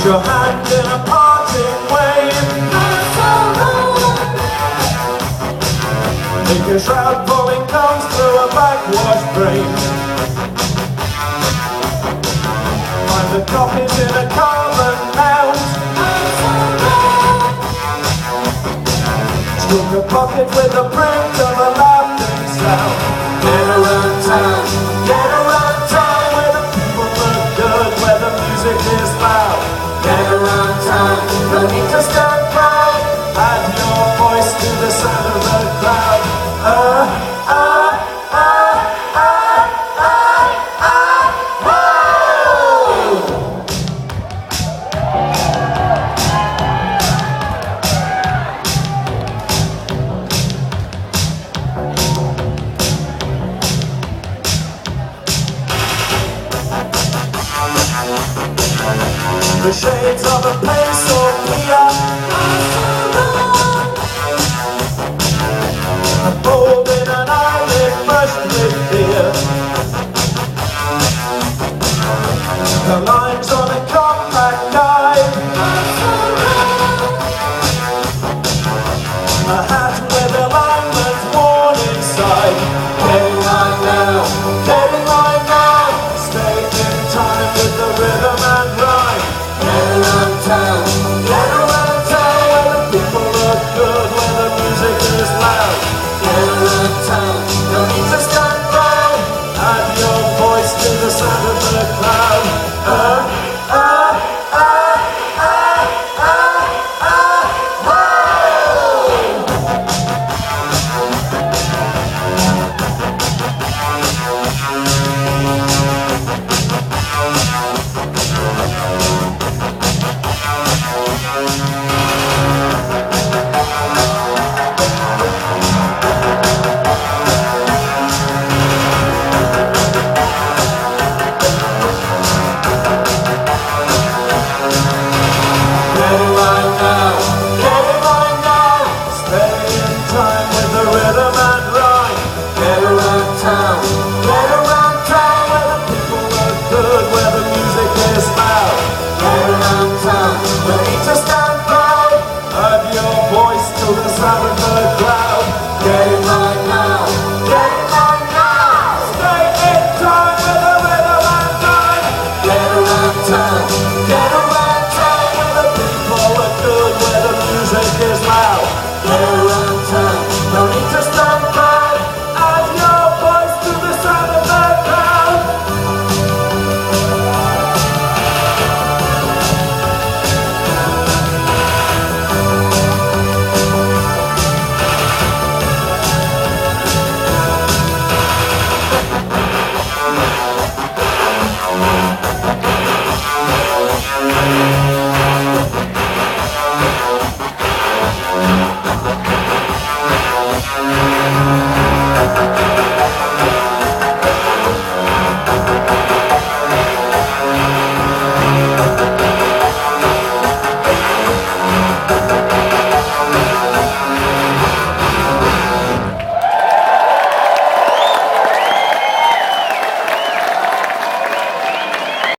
your hand in a parting wave. Make your shroud falling comes through a backwash brain. Find the copies in a carbon mount. Stroke a pocket with the print of a laughing sound. Get around town, get around town, where the people look good, where the music is loud. Get around town, no need to stand proud. Add your voice to the sound of the crowd. The shades of a place Sophia, a fold in an eyelid brushed with fear. The lines on